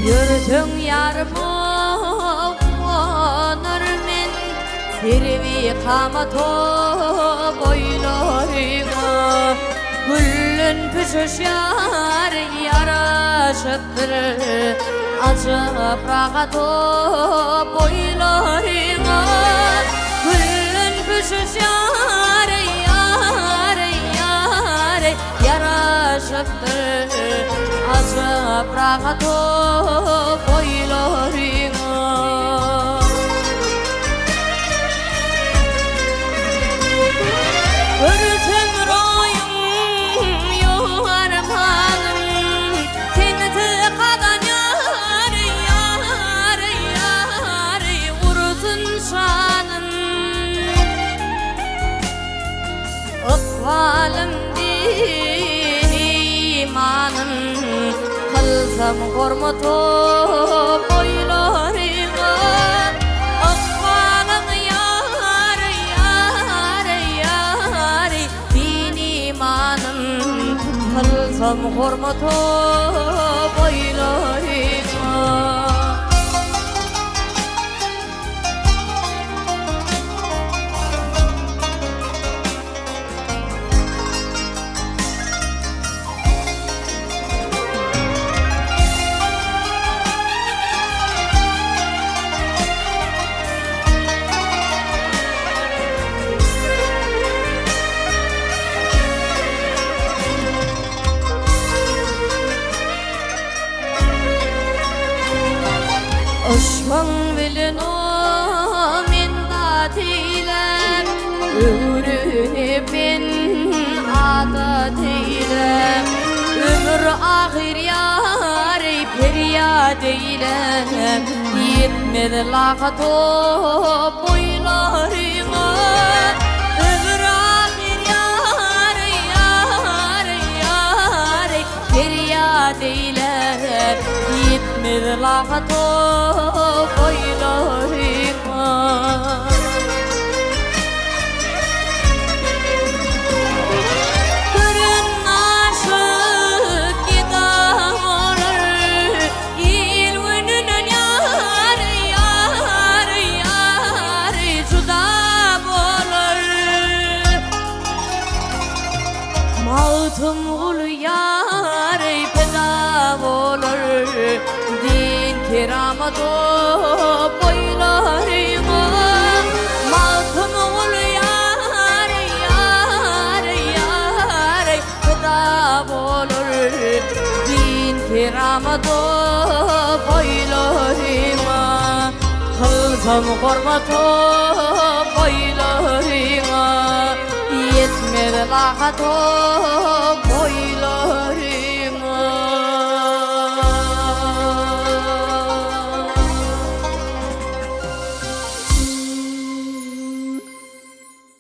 Yürütün yarmı onur men Servi kamato boylarına Güllün püşüşyar yaraşıttır Acıprağa to boylarına Güllün püşüşyar yaraşıttır Acıprağa to boylarına Örtün royum yuvarmanım Seni tıkadan yar vursun şanın Ikbalım din imanım Kılsam hormatu boylarına Ikbalım yar din imanım Kılsam hormatu boylarına Aşkın bilin o min datiylem Ömrünü ben adat eylem Ömür ahir yâri feryat eylem Yetmedi lağat o boylarına Ömür ahir yâri feryat eylem Yetmedi lağat o boylarına Görün aşık gidam olur İl önünün yar juda olur Mağtum ul yar peda olur Din keramat o boylarına Mağtum ul yar peda olur Din keramat o boylarına Kılsam hormat o boylarına Yetmedi lağat o boylarına